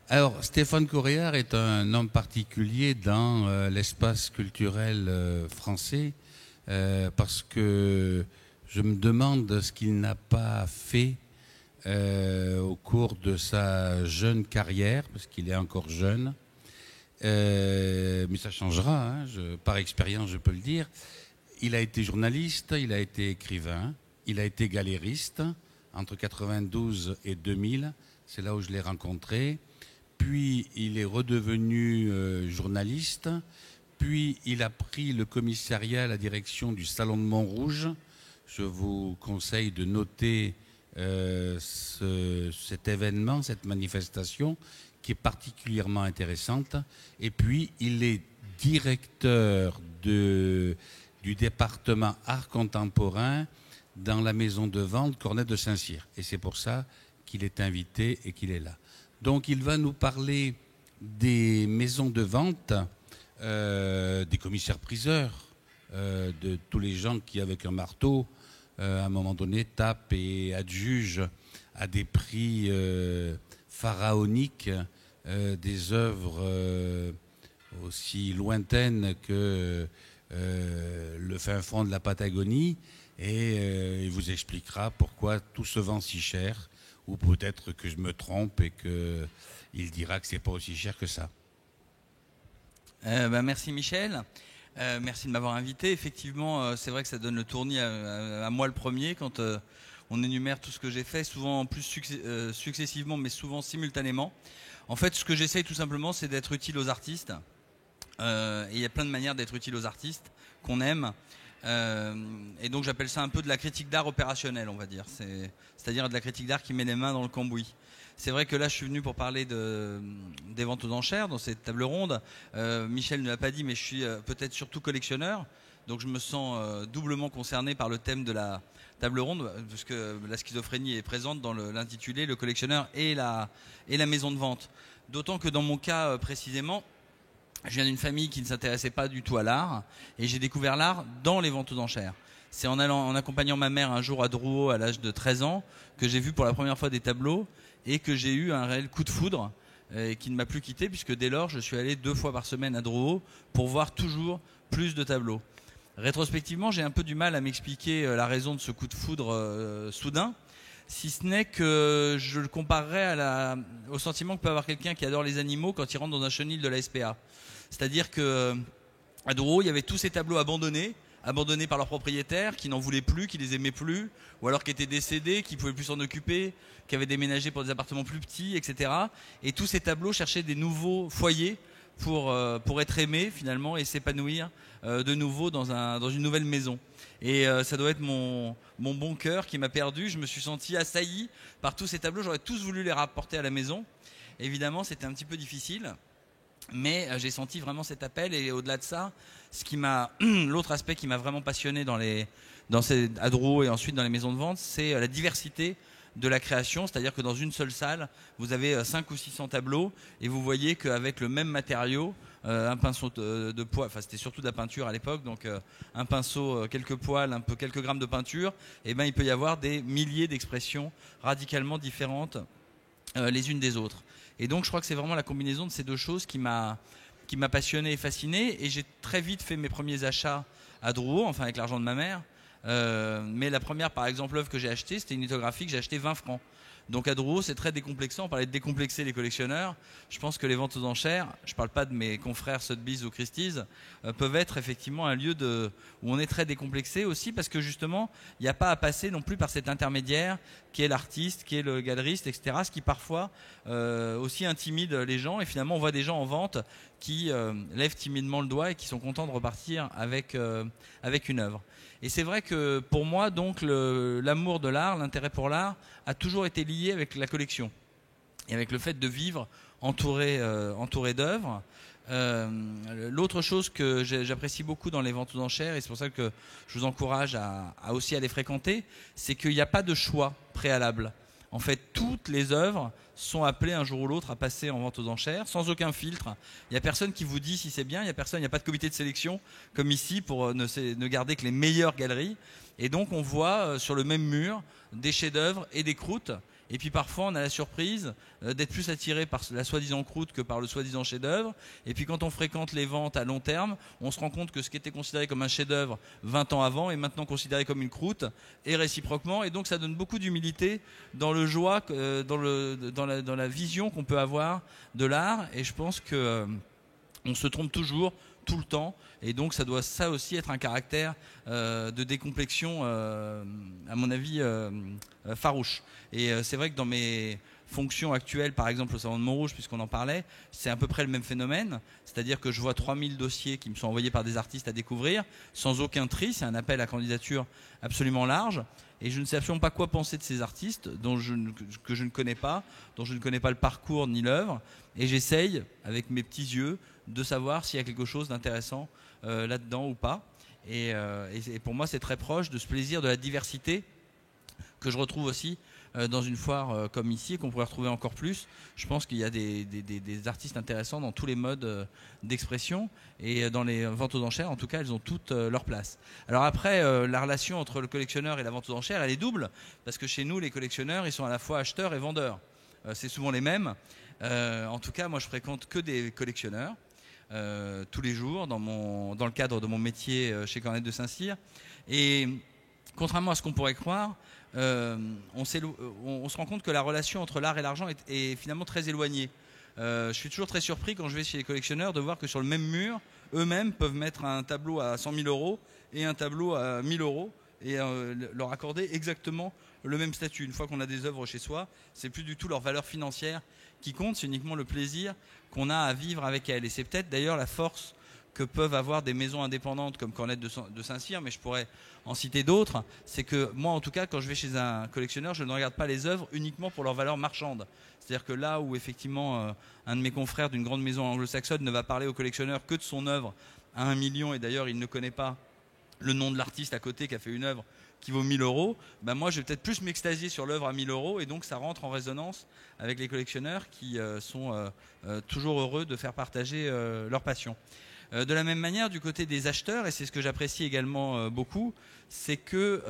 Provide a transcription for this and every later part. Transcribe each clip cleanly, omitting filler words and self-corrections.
Alors, Stéphane Coréard est un homme particulier dans l'espace culturel français parce que je me demande ce qu'il n'a pas fait au cours de sa jeune carrière, parce qu'il est encore jeune. Mais ça changera, hein, par expérience je peux le dire. Il a été journaliste, il a été écrivain, il a été galériste entre 92 et 2000, c'est là où je l'ai rencontré. Puis il est redevenu journaliste, puis il a pris le commissariat à la direction du Salon de Montrouge. Je vous conseille de noter cet événement, cette manifestation, qui est particulièrement intéressante. Et puis il est directeur du département art contemporain dans la maison de vente Cornet de Saint-Cyr. Et c'est pour ça qu'il est invité et qu'il est là. Donc il va nous parler des maisons de vente, des commissaires-priseurs, de tous les gens qui, avec un marteau, à un moment donné, tapent et adjugent à des prix pharaoniques des œuvres aussi lointaines que le fin fond de la Patagonie. Et il vous expliquera pourquoi tout se vend si cher. Ou peut-être que je me trompe et qu'il dira que c'est pas aussi cher que ça. Merci Michel, merci de m'avoir invité. Effectivement, c'est vrai que ça donne le tournis à moi le premier quand on énumère tout ce que j'ai fait, souvent en plus successivement, mais souvent simultanément. En fait, ce que j'essaye tout simplement, c'est d'être utile aux artistes. Et il y a plein de manières d'être utile aux artistes qu'on aime. Et donc j'appelle ça un peu de la critique d'art opérationnelle, on va dire. C'est-à-dire de la critique d'art qui met les mains dans le cambouis. C'est vrai que là, je suis venu pour parler des ventes aux enchères dans cette table ronde. Michel ne l'a pas dit, mais je suis peut-être surtout collectionneur. Donc je me sens doublement concerné par le thème de la table ronde, parce que la schizophrénie est présente dans l'intitulé, le collectionneur et la maison de vente. D'autant que dans mon cas précisément, je viens d'une famille qui ne s'intéressait pas du tout à l'art et j'ai découvert l'art dans les ventes aux enchères. C'est en accompagnant ma mère un jour à Drouot à l'âge de 13 ans que j'ai vu pour la première fois des tableaux et que j'ai eu un réel coup de foudre qui ne m'a plus quitté, puisque dès lors je suis allé 2 fois par semaine à Drouot pour voir toujours plus de tableaux. Rétrospectivement, j'ai un peu du mal à m'expliquer la raison de ce coup de foudre soudain, si ce n'est que je le comparerais au sentiment que peut avoir quelqu'un qui adore les animaux quand il rentre dans un chenil de la SPA. C'est-à-dire que à Drouot, il y avait tous ces tableaux abandonnés par leurs propriétaires, qui n'en voulaient plus, qui les aimaient plus, ou alors qui étaient décédés, qui ne pouvaient plus s'en occuper, qui avaient déménagé pour des appartements plus petits, etc. Et tous ces tableaux cherchaient des nouveaux foyers pour être aimés finalement et s'épanouir de nouveau dans une nouvelle maison. Et ça doit être mon bon cœur qui m'a perdu. Je me suis senti assailli par tous ces tableaux. J'aurais tous voulu les rapporter à la maison. Évidemment, c'était un petit peu difficile. Mais j'ai senti vraiment cet appel, et au-delà de ça, l'autre aspect qui m'a vraiment passionné à Drouot et ensuite dans les maisons de vente, c'est la diversité de la création. C'est-à-dire que dans une seule salle, vous avez 500 ou 600 tableaux et vous voyez qu'avec le même matériau, un pinceau de poids, enfin c'était surtout de la peinture à l'époque, donc un pinceau, quelques poils, quelques grammes de peinture, et ben il peut y avoir des milliers d'expressions radicalement différentes les unes des autres. Et donc je crois que c'est vraiment la combinaison de ces deux choses qui m'a passionné et fasciné, et j'ai très vite fait mes premiers achats à Drouot, enfin avec l'argent de ma mère. Mais la première, par exemple, œuvre que j'ai achetée, c'était une lithographie que j'ai achetée 20 francs. Donc à Drouot, c'est très décomplexant. On parlait de décomplexer les collectionneurs. Je pense que les ventes aux enchères, je ne parle pas de mes confrères Sotheby's ou Christie's, peuvent être effectivement un lieu où on est très décomplexé aussi, parce que justement, il n'y a pas à passer non plus par cet intermédiaire qui est l'artiste, qui est le galeriste, etc. Ce qui parfois aussi intimide les gens. Et finalement, on voit des gens en vente qui lèvent timidement le doigt et qui sont contents de repartir avec une œuvre. Et c'est vrai que pour moi, donc, l'amour de l'art, l'intérêt pour l'art, a toujours été lié avec la collection et avec le fait de vivre entouré d'œuvres. L'autre chose que j'apprécie beaucoup dans les ventes aux enchères, et c'est pour ça que je vous encourage à aussi aller fréquenter, c'est qu'il n'y a pas de choix préalable. En fait, toutes les œuvres sont appelées un jour ou l'autre à passer en vente aux enchères, sans aucun filtre. Il n'y a personne qui vous dit si c'est bien, il n'y a pas de comité de sélection, comme ici, pour ne garder que les meilleures galeries. Et donc, on voit sur le même mur des chefs-d'œuvre et des croûtes. Et puis parfois on a la surprise d'être plus attiré par la soi-disant croûte que par le soi-disant chef-d'œuvre. Et puis quand on fréquente les ventes à long terme, on se rend compte que ce qui était considéré comme un chef-d'œuvre 20 ans avant est maintenant considéré comme une croûte, et réciproquement. Et donc ça donne beaucoup d'humilité dans le joie, dans la vision qu'on peut avoir de l'art. Et je pense que on se trompe toujours, tout le temps, et donc ça doit ça aussi être un caractère de décomplexion, à mon avis, farouche. Et c'est vrai que dans mes fonctions actuelles, par exemple au Salon de Montrouge, puisqu'on en parlait, c'est à peu près le même phénomène, c'est-à-dire que je vois 3000 dossiers qui me sont envoyés par des artistes à découvrir, sans aucun tri, c'est un appel à candidature absolument large, et je ne sais absolument pas quoi penser de ces artistes que je ne connais pas, dont je ne connais pas le parcours ni l'œuvre, et j'essaye, avec mes petits yeux, de savoir s'il y a quelque chose d'intéressant là-dedans ou pas. Et pour moi, c'est très proche de ce plaisir de la diversité que je retrouve aussi dans une foire comme ici, et qu'on pourrait retrouver encore plus. Je pense qu'il y a des artistes intéressants dans tous les modes d'expression, et dans les ventes aux enchères, en tout cas, elles ont toutes leur place. Alors après, la relation entre le collectionneur et la vente aux enchères, elle est double, parce que chez nous, les collectionneurs, ils sont à la fois acheteurs et vendeurs. C'est souvent les mêmes. En tout cas, moi, je fréquente que des collectionneurs. Tous les jours dans le cadre de mon métier chez Cornette de Saint-Cyr, et contrairement à ce qu'on pourrait croire, on se rend compte que la relation entre l'art et l'argent est finalement très éloignée. Je suis toujours très surpris quand je vais chez les collectionneurs de voir que sur le même mur, eux-mêmes peuvent mettre un tableau à 100 000 euros et un tableau à 1000 euros, et leur accorder exactement le même statut. Une fois qu'on a des œuvres chez soi, c'est plus du tout leur valeur financière qui compte, c'est uniquement le plaisir qu'on a à vivre avec elles. Et c'est peut-être d'ailleurs la force que peuvent avoir des maisons indépendantes comme Cornette de Saint-Cyr, mais je pourrais en citer d'autres. C'est que moi, en tout cas, quand je vais chez un collectionneur, je ne regarde pas les œuvres uniquement pour leur valeur marchande. C'est-à-dire que là où effectivement un de mes confrères d'une grande maison anglo-saxonne ne va parler au collectionneur que de son œuvre à 1 million, et d'ailleurs il ne connaît pas le nom de l'artiste à côté qui a fait une œuvre qui vaut 1000 euros, ben moi je vais peut-être plus m'extasier sur l'œuvre à 1000 euros, et donc ça rentre en résonance avec les collectionneurs qui sont toujours heureux de faire partager leur passion. De la même manière, du côté des acheteurs, et c'est ce que j'apprécie également beaucoup, c'est que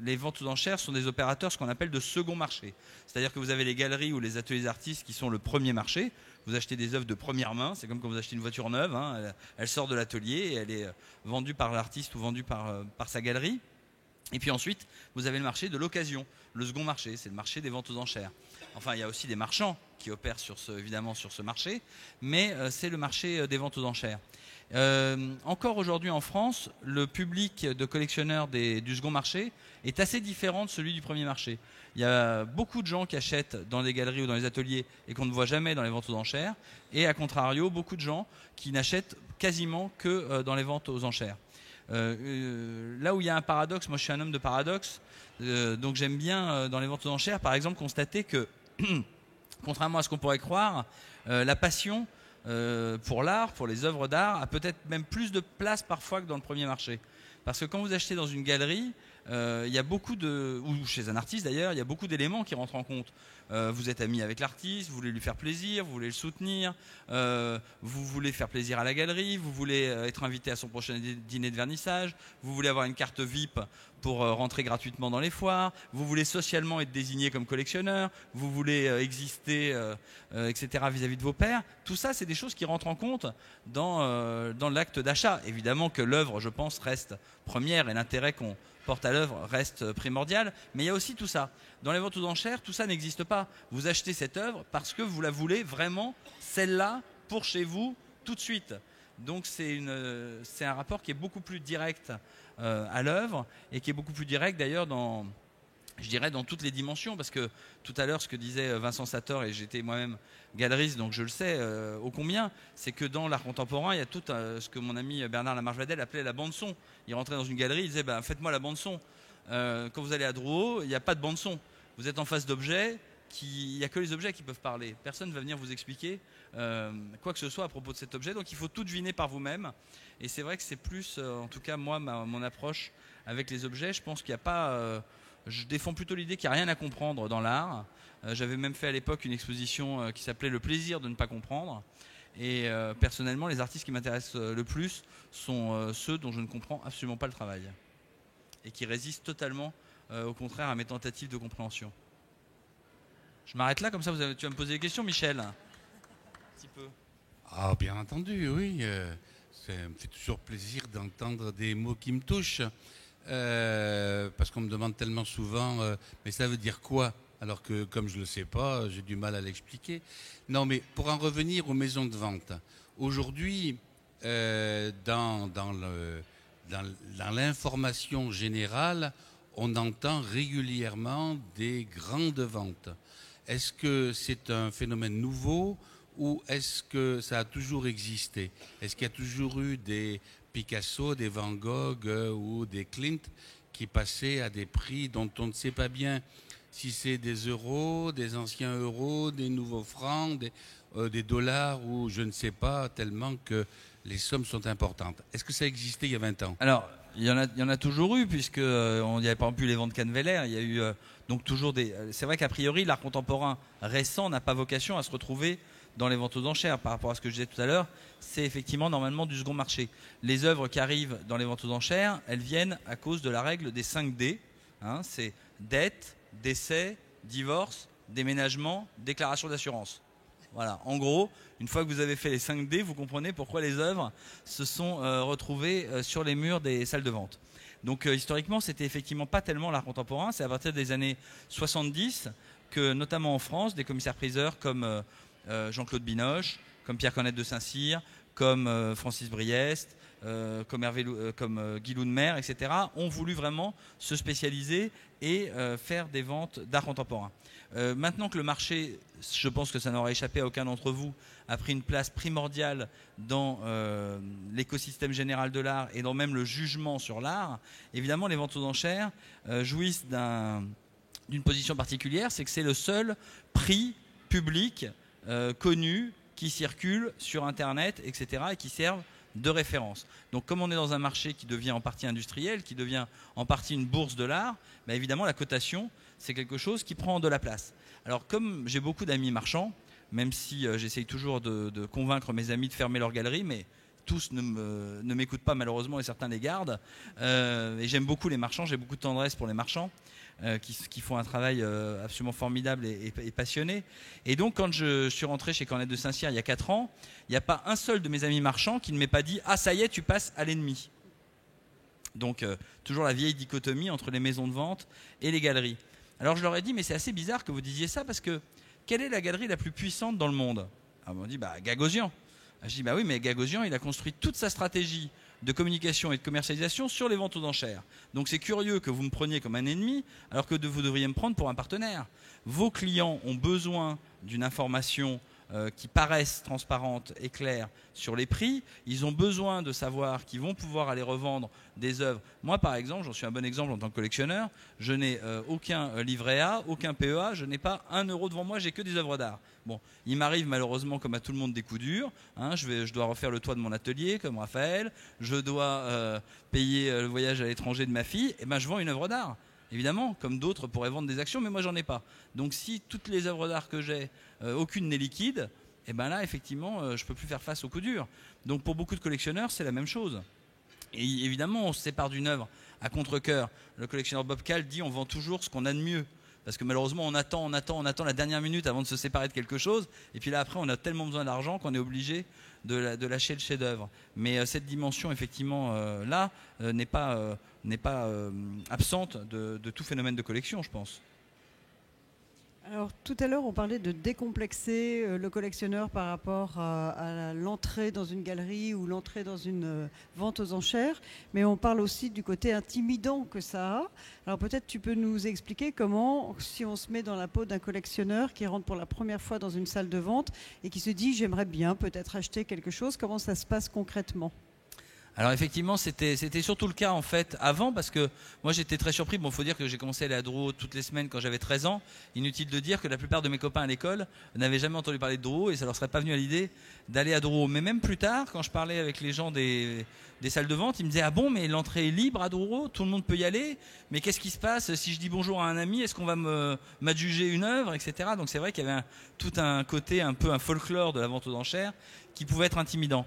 les ventes aux enchères sont des opérateurs, ce qu'on appelle de second marché. C'est-à-dire que vous avez les galeries ou les ateliers d'artistes qui sont le premier marché. Vous achetez des œuvres de première main, c'est comme quand vous achetez une voiture neuve, hein, elle sort de l'atelier et elle est vendue par l'artiste ou vendue par sa galerie. Et puis ensuite, vous avez le marché de l'occasion, le second marché, c'est le marché des ventes aux enchères. Enfin, il y a aussi des marchands qui opèrent évidemment sur ce marché, mais c'est le marché des ventes aux enchères. Encore aujourd'hui en France, le public de collectionneurs du second marché est assez différent de celui du premier marché. Il y a beaucoup de gens qui achètent dans les galeries ou dans les ateliers et qu'on ne voit jamais dans les ventes aux enchères, et à contrario, beaucoup de gens qui n'achètent quasiment que dans les ventes aux enchères. Là où il y a un paradoxe, moi je suis un homme de paradoxe, donc j'aime bien dans les ventes aux enchères par exemple constater que contrairement à ce qu'on pourrait croire, la passion pour l'art, pour les œuvres d'art, a peut-être même plus de place parfois que dans le premier marché. Parce que quand vous achetez dans une galerie, il y a beaucoup ou chez un artiste d'ailleurs, il y a beaucoup d'éléments qui rentrent en compte. Vous êtes ami avec l'artiste, vous voulez lui faire plaisir, vous voulez le soutenir, vous voulez faire plaisir à la galerie, vous voulez être invité à son prochain dîner de vernissage, vous voulez avoir une carte VIP pour rentrer gratuitement dans les foires, vous voulez socialement être désigné comme collectionneur, vous voulez exister, etc. vis-à-vis de vos pairs. Tout ça, c'est des choses qui rentrent en compte dans l'acte d'achat. Évidemment que l'œuvre, je pense, reste première et l'intérêt qu'on porte à l'œuvre reste primordial, mais il y a aussi tout ça. Dans les ventes aux enchères, tout ça n'existe pas. Vous achetez cette œuvre parce que vous la voulez vraiment, celle-là, pour chez vous, tout de suite. Donc c'est un rapport qui est beaucoup plus direct à l'œuvre, et qui est beaucoup plus direct d'ailleurs dans toutes les dimensions, parce que tout à l'heure ce que disait Vincent Sator, et j'étais moi-même galeriste donc je le sais ô combien, c'est que dans l'art contemporain il y a tout ce que mon ami Bernard Lamarche-Vadel appelait la bande son. Il rentrait dans une galerie, il disait faites-moi la bande son. Quand vous allez à Drouot, il n'y a pas de bande son, vous êtes en face d'objets, il n'y a que les objets qui peuvent parler, personne ne va venir vous expliquer quoi que ce soit à propos de cet objet, donc il faut tout deviner par vous-même. Et c'est vrai que c'est plus, en tout cas moi, mon approche avec les objets, je pense qu'il n'y a pas... je défends plutôt l'idée qu'il n'y a rien à comprendre dans l'art. J'avais même fait à l'époque une exposition qui s'appelait « Le plaisir de ne pas comprendre ». Et personnellement, les artistes qui m'intéressent le plus sont ceux dont je ne comprends absolument pas le travail. Et qui résistent totalement, au contraire, à mes tentatives de compréhension. Je m'arrête là, comme ça tu vas me poser des questions, Michel. Un petit peu. Ah, bien entendu, oui. Ça me fait toujours plaisir d'entendre des mots qui me touchent. Parce qu'on me demande tellement souvent, mais ça veut dire quoi? Alors que comme je ne le sais pas, j'ai du mal à l'expliquer. Non, mais pour en revenir aux maisons de vente, aujourd'hui, dans l'information générale, on entend régulièrement des grandes ventes. Est-ce que c'est un phénomène nouveau ou est-ce que ça a toujours existé? Est-ce qu'il y a toujours eu des Picasso, des Van Gogh ou des Klimt qui passaient à des prix dont on ne sait pas bien si c'est des euros, des anciens euros, des nouveaux francs, des dollars ou je ne sais pas, tellement que les sommes sont importantes. Est-ce que ça existait il y a 20 ans? Alors, il y en a toujours eu, puisque on n'y avait pas plus les ventes Canneveller. Il y a eu donc toujours des. C'est vrai qu'a priori, l'art contemporain récent n'a pas vocation à se retrouver dans les ventes aux enchères. Par rapport à ce que je disais tout à l'heure, c'est effectivement normalement du second marché. Les œuvres qui arrivent dans les ventes aux enchères, elles viennent à cause de la règle des 5 D. C'est dette, décès, divorce, déménagement, déclaration d'assurance. Voilà, en gros, une fois que vous avez fait les 5 D, vous comprenez pourquoi les œuvres se sont retrouvées sur les murs des salles de vente. Donc historiquement, c'était effectivement pas tellement l'art contemporain. C'est à partir des années 70 que, notamment en France, des commissaires-priseurs comme Jean-Claude Binoche, comme Pierre Cornette de Saint-Cyr, comme Francis Briest, comme Guy Loudmer, etc., ont voulu vraiment se spécialiser et faire des ventes d'art contemporain. Maintenant que le marché, je pense que ça n'aura échappé à aucun d'entre vous, a pris une place primordiale dans l'écosystème général de l'art et dans même le jugement sur l'art, évidemment les ventes aux enchères jouissent d'une position particulière, c'est que c'est le seul prix public connu qui circule sur Internet, etc., et qui servent de référence. Donc comme on est dans un marché qui devient en partie industriel, qui devient en partie une bourse de l'art, bah évidemment la cotation, c'est quelque chose qui prend de la place. Alors comme j'ai beaucoup d'amis marchands, même si j'essaye toujours de convaincre mes amis de fermer leur galerie, mais tous ne m'écoutent pas malheureusement et certains les gardent. Et j'aime beaucoup les marchands, j'ai beaucoup de tendresse pour les marchands qui font un travail absolument formidable et passionné. Et donc quand je suis rentré chez Cornette de Saint-Cyr il y a 4 ans, il n'y a pas un seul de mes amis marchands qui ne m'ait pas dit « Ah ça y est, tu passes à l'ennemi ». Donc toujours la vieille dichotomie entre les maisons de vente et les galeries. Alors je leur ai dit « Mais c'est assez bizarre que vous disiez ça parce que quelle est la galerie la plus puissante dans le monde ?» Alors ils m'ont dit « Gagosian ». Je dis « Bah oui, mais Gagosian, il a construit toute sa stratégie de communication et de commercialisation sur les ventes aux enchères. Donc c'est curieux que vous me preniez comme un ennemi alors que vous devriez me prendre pour un partenaire. Vos clients ont besoin d'une information qui paraissent transparentes et claires sur les prix. Ils ont besoin de savoir qu'ils vont pouvoir aller revendre des œuvres. Moi, par exemple, j'en suis un bon exemple en tant que collectionneur. Je n'ai aucun livret A, aucun PEA. Je n'ai pas 1 euro devant moi. J'ai que des œuvres d'art. Bon, il m'arrive malheureusement, comme à tout le monde, des coups durs. Je dois refaire le toit de mon atelier, comme Raphaël. Je dois payer le voyage à l'étranger de ma fille. Et ben, je vends une œuvre d'art. Évidemment, comme d'autres pourraient vendre des actions, mais moi j'en ai pas. Donc si toutes les œuvres d'art que j'ai, aucune n'est liquide, et ben là effectivement je peux plus faire face aux coups durs. Donc pour beaucoup de collectionneurs c'est la même chose. Et évidemment on se sépare d'une œuvre à contre-cœur. Le collectionneur Bob Kahl dit on vend toujours ce qu'on a de mieux. Parce que malheureusement on attend la dernière minute avant de se séparer de quelque chose. Et puis là après on a tellement besoin d'argent qu'on est obligé de lâcher le chef-d'œuvre. Mais cette dimension effectivement là n'est pas absente de tout phénomène de collection, je pense. Alors tout à l'heure on parlait de décomplexer le collectionneur par rapport à l'entrée dans une galerie ou l'entrée dans une vente aux enchères, mais on parle aussi du côté intimidant que ça a. Alors peut-être tu peux nous expliquer comment, si on se met dans la peau d'un collectionneur qui rentre pour la première fois dans une salle de vente et qui se dit j'aimerais bien peut-être acheter quelque chose, comment ça se passe concrètement ? Alors effectivement, c'était surtout le cas en fait avant, parce que moi j'étais très surpris. Bon, il faut dire que j'ai commencé à aller à Drouot toutes les semaines quand j'avais 13 ans. Inutile de dire que la plupart de mes copains à l'école n'avaient jamais entendu parler de Drouot et ça leur serait pas venu à l'idée d'aller à Drouot. Mais même plus tard, quand je parlais avec les gens des salles de vente, ils me disaient ah bon, mais l'entrée est libre à Drouot, tout le monde peut y aller. Mais qu'est-ce qui se passe si je dis bonjour à un ami? Est-ce qu'on va m'adjuger une œuvre, etc. Donc c'est vrai qu'il y avait tout un côté un peu un folklore de la vente aux enchères qui pouvait être intimidant.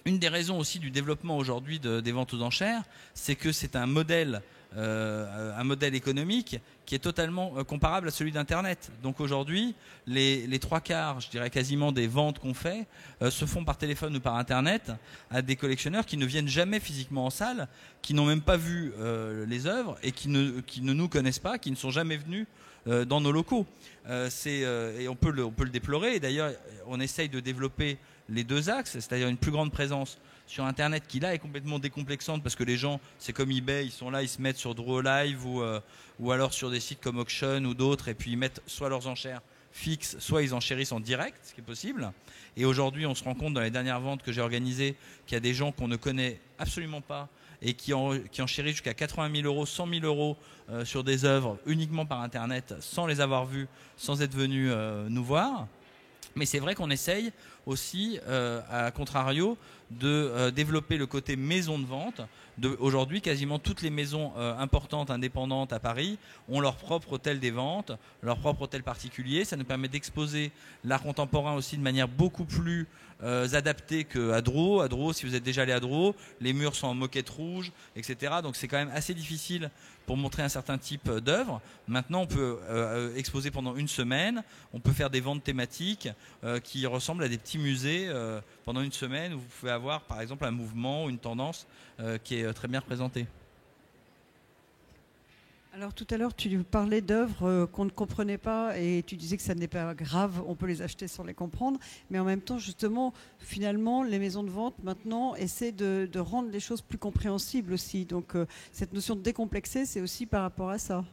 Une des raisons aussi du développement aujourd'hui des ventes aux enchères, c'est que c'est un modèle un modèle économique qui est totalement comparable à celui d'Internet. Donc aujourd'hui, les trois quarts, je dirais quasiment des ventes qu'on fait, se font par téléphone ou par Internet à des collectionneurs qui ne viennent jamais physiquement en salle, qui n'ont même pas vu les œuvres et qui ne nous connaissent pas, qui ne sont jamais venus dans nos locaux. Et on peut le déplorer. Et d'ailleurs, on essaye de développer les deux axes, c'est-à-dire une plus grande présence sur Internet qui là est complètement décomplexante parce que les gens, c'est comme eBay, ils sont là, ils se mettent sur Draw Live ou alors sur des sites comme Auction ou d'autres et puis ils mettent soit leurs enchères fixes, soit ils enchérissent en direct, ce qui est possible. Et aujourd'hui, on se rend compte dans les dernières ventes que j'ai organisées qu'il y a des gens qu'on ne connaît absolument pas et qui enchérissent jusqu'à 80 000 euros, 100 000 euros sur des œuvres uniquement par Internet sans les avoir vues, sans être venus nous voir. Mais c'est vrai qu'on essaye aussi, à contrario, de développer le côté maison de vente. Aujourd'hui, quasiment toutes les maisons importantes, indépendantes à Paris ont leur propre hôtel des ventes, leur propre hôtel particulier. Ça nous permet d'exposer l'art contemporain aussi de manière beaucoup plus adaptée qu'à Draw. À Draw, si vous êtes déjà allé à Draw, les murs sont en moquette rouge, etc. Donc c'est quand même assez difficile pour montrer un certain type d'œuvre. Maintenant, on peut exposer pendant une semaine, on peut faire des ventes thématiques qui ressemblent à des petits musées pendant une semaine où vous pouvez avoir par exemple un mouvement ou une tendance qui est très bien représentée. Alors tout à l'heure, tu parlais d'œuvres qu'on ne comprenait pas et tu disais que ça n'est pas grave, on peut les acheter sans les comprendre. Mais en même temps, justement, finalement, les maisons de vente maintenant essaient de rendre les choses plus compréhensibles aussi. Donc cette notion de décomplexer, c'est aussi par rapport à ça.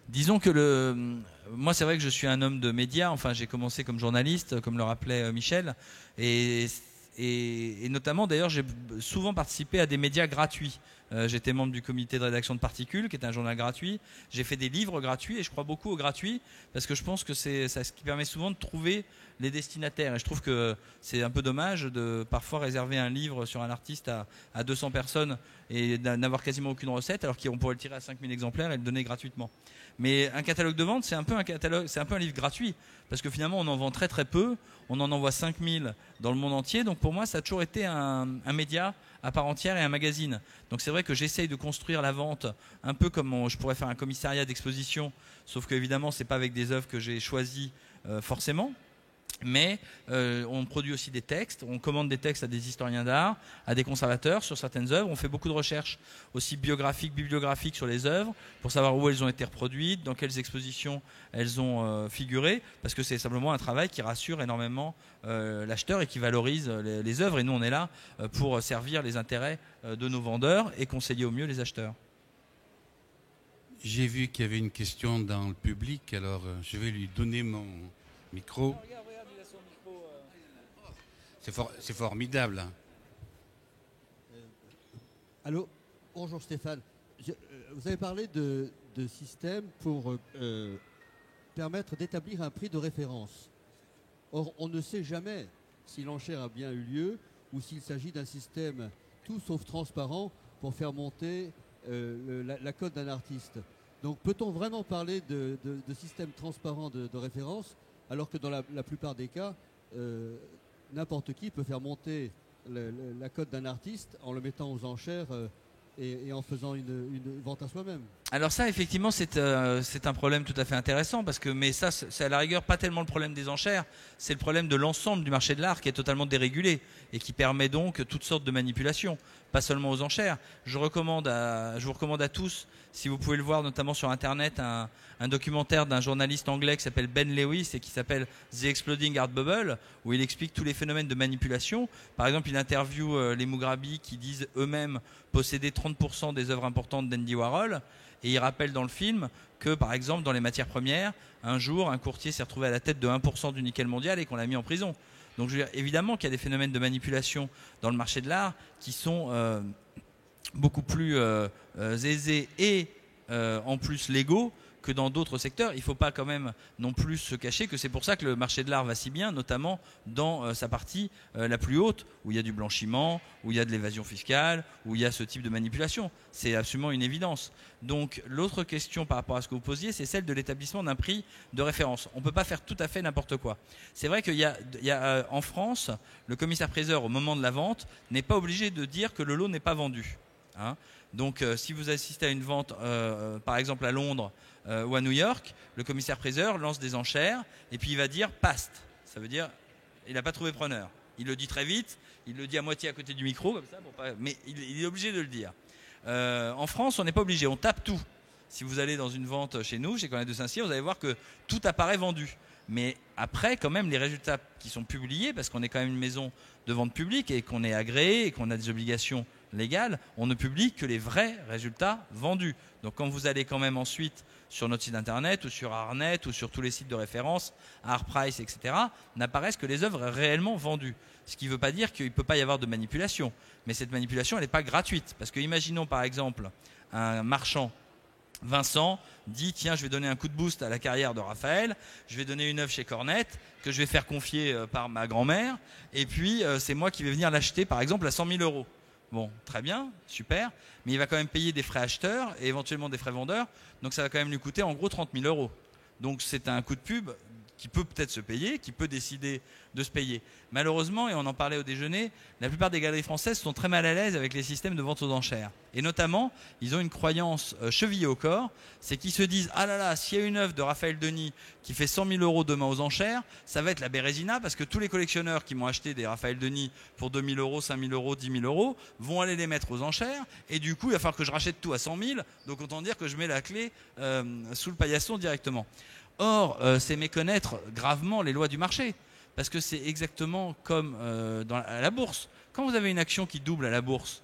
Disons que moi, c'est vrai que je suis un homme de médias. Enfin, j'ai commencé comme journaliste, comme le rappelait Michel. Et notamment, d'ailleurs, j'ai souvent participé à des médias gratuits. J'étais membre du comité de rédaction de Particules, qui est un journal gratuit. J'ai fait des livres gratuits et je crois beaucoup au gratuit parce que je pense que c'est ça ce qui permet souvent de trouver les destinataires. Et je trouve que c'est un peu dommage de parfois réserver un livre sur un artiste à 200 personnes et n'avoir quasiment aucune recette, alors qu'on pourrait le tirer à 5000 exemplaires et le donner gratuitement. Mais un catalogue de vente, c'est un peu un livre gratuit parce que finalement on en vend très très peu, on en envoie 5000 dans le monde entier. Donc pour moi, ça a toujours été un média à part entière et un magazine. Donc c'est vrai que j'essaye de construire la vente un peu comme je pourrais faire un commissariat d'exposition, sauf que évidemment c'est pas avec des œuvres que j'ai choisies forcément. Mais on produit aussi des textes, on commande des textes à des historiens d'art, à des conservateurs sur certaines œuvres. On fait beaucoup de recherches aussi biographiques, bibliographiques sur les œuvres pour savoir où elles ont été reproduites, dans quelles expositions elles ont figuré, parce que c'est simplement un travail qui rassure énormément l'acheteur et qui valorise les œuvres. Et nous, on est là pour servir les intérêts de nos vendeurs et conseiller au mieux les acheteurs. J'ai vu qu'il y avait une question dans le public, alors je vais lui donner mon micro. C'est formidable. Hein. Allô, bonjour Stéphane. Vous avez parlé de système pour permettre d'établir un prix de référence. Or, on ne sait jamais si l'enchère a bien eu lieu ou s'il s'agit d'un système tout sauf transparent pour faire monter la cote d'un artiste. Donc, peut-on vraiment parler de système transparent de référence alors que dans la plupart des cas, n'importe qui peut faire monter la cote d'un artiste en le mettant aux enchères et en faisant une vente à soi-même. Alors ça, effectivement, c'est un problème tout à fait intéressant, mais ça, c'est à la rigueur pas tellement le problème des enchères, c'est le problème de l'ensemble du marché de l'art qui est totalement dérégulé et qui permet donc toutes sortes de manipulations, pas seulement aux enchères. Je vous recommande à tous, si vous pouvez le voir notamment sur Internet, un documentaire d'un journaliste anglais qui s'appelle Ben Lewis et qui s'appelle The Exploding Art Bubble, où il explique tous les phénomènes de manipulation. Par exemple, il interviewe les Mugrabi qui disent eux-mêmes posséder 30% des œuvres importantes d'Andy Warhol. Et il rappelle dans le film que, par exemple, dans les matières premières, un jour, un courtier s'est retrouvé à la tête de 1% du nickel mondial et qu'on l'a mis en prison. Donc, je veux dire, évidemment qu'il y a des phénomènes de manipulation dans le marché de l'art qui sont beaucoup plus aisés et en plus légaux que dans d'autres secteurs. Il ne faut pas quand même non plus se cacher que c'est pour ça que le marché de l'art va si bien, notamment dans sa partie la plus haute, où il y a du blanchiment, où il y a de l'évasion fiscale, où il y a ce type de manipulation. C'est absolument une évidence. Donc l'autre question par rapport à ce que vous posiez, c'est celle de l'établissement d'un prix de référence. On ne peut pas faire tout à fait n'importe quoi. C'est vrai qu'il y a en France, le commissaire-priseur au moment de la vente n'est pas obligé de dire que le lot n'est pas vendu. hein. Donc si vous assistez à une vente, par exemple à Londres ou à New York, le commissaire-priseur lance des enchères et puis il va dire « past ». Ça veut dire il n'a pas trouvé preneur. Il le dit très vite, il le dit à moitié à côté du micro, comme ça, mais il est obligé de le dire. En France, on n'est pas obligé, on tape tout. Si vous allez dans une vente chez nous, chez Cornet de Saint-Cyr, vous allez voir que tout apparaît vendu. Mais après, quand même, les résultats qui sont publiés, parce qu'on est quand même une maison de vente publique et qu'on est agréé et qu'on a des obligations légales, on ne publie que les vrais résultats vendus. Donc quand vous allez quand même ensuite sur notre site internet ou sur Arnet ou sur tous les sites de référence, Artprice, etc., n'apparaissent que les œuvres réellement vendues. Ce qui ne veut pas dire qu'il ne peut pas y avoir de manipulation. Mais cette manipulation, elle n'est pas gratuite. Parce que imaginons par exemple un marchand, Vincent, dit tiens, je vais donner un coup de boost à la carrière de Raphaël, je vais donner une œuvre chez Cornet que je vais faire confier par ma grand-mère, et puis c'est moi qui vais venir l'acheter par exemple à 100 000 euros. Bon, très bien, super, mais il va quand même payer des frais acheteurs et éventuellement des frais vendeurs, donc ça va quand même lui coûter en gros 30 000 euros. Donc c'est un coup de pub qui peut peut-être se payer, qui peut décider de se payer. Malheureusement, et on en parlait au déjeuner, la plupart des galeries françaises sont très mal à l'aise avec les systèmes de vente aux enchères. Et notamment, ils ont une croyance chevillée au corps, c'est qu'ils se disent « Ah là là, s'il y a une œuvre de Raphaël Denis qui fait 100 000 euros demain aux enchères, ça va être la Bérésina parce que tous les collectionneurs qui m'ont acheté des Raphaël Denis pour 2 000 euros, 5 000 euros, 10 000 euros vont aller les mettre aux enchères et du coup, il va falloir que je rachète tout à 100 000, donc autant dire que je mets la clé sous le paillasson directement. » Or, c'est méconnaître gravement les lois du marché, parce que c'est exactement comme à la bourse. Quand vous avez une action qui double à la bourse,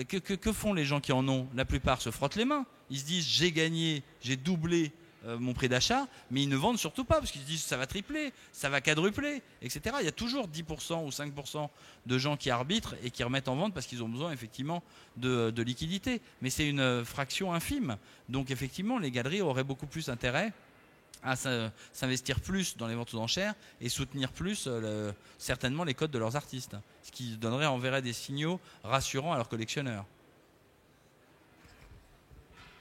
que font les gens qui en ont? La plupart se frottent les mains. Ils se disent j'ai gagné, j'ai doublé mon prix d'achat, mais ils ne vendent surtout pas, parce qu'ils se disent ça va tripler, ça va quadrupler, etc. Il y a toujours 10% ou 5% de gens qui arbitrent et qui remettent en vente parce qu'ils ont besoin effectivement de liquidité. Mais c'est une fraction infime. Donc effectivement, les galeries auraient beaucoup plus intérêt à s'investir plus dans les ventes aux enchères et soutenir plus certainement les codes de leurs artistes, ce qui enverrait des signaux rassurants à leurs collectionneurs.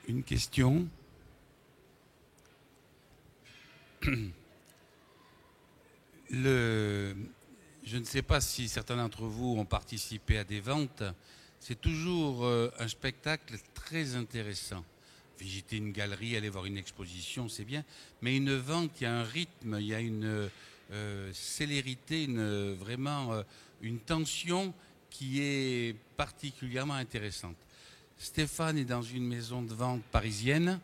Une question. Je ne sais pas si certains d'entre vous ont participé à des ventes. C'est toujours un spectacle très intéressant. Visiter une galerie, aller voir une exposition, c'est bien. Mais une vente, il y a un rythme, il y a une célérité, vraiment une tension qui est particulièrement intéressante. Stéphane est dans une maison de vente parisienne.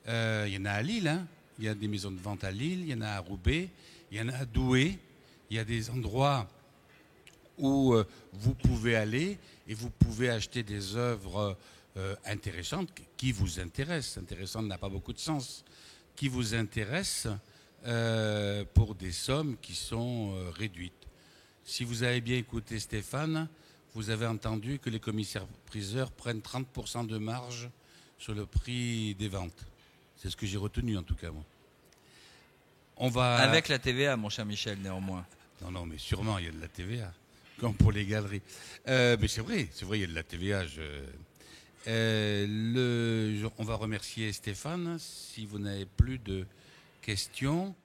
Il y en a à Lille, hein. Il y a des maisons de vente à Lille, il y en a à Roubaix, il y en a à Douai. Il y a des endroits où vous pouvez aller et vous pouvez acheter des œuvres intéressantes qui vous intéressent. Intéressante n'a pas beaucoup de sens. Qui vous intéressent pour des sommes qui sont réduites. Si vous avez bien écouté Stéphane, vous avez entendu que les commissaires-priseurs prennent 30% de marge sur le prix des ventes. C'est ce que j'ai retenu en tout cas, moi. Avec la TVA, mon cher Michel, néanmoins. Non, mais sûrement, il y a de la TVA, comme pour les galeries. Mais c'est vrai, il y a de la TVA. On va remercier Stéphane. Si vous n'avez plus de questions.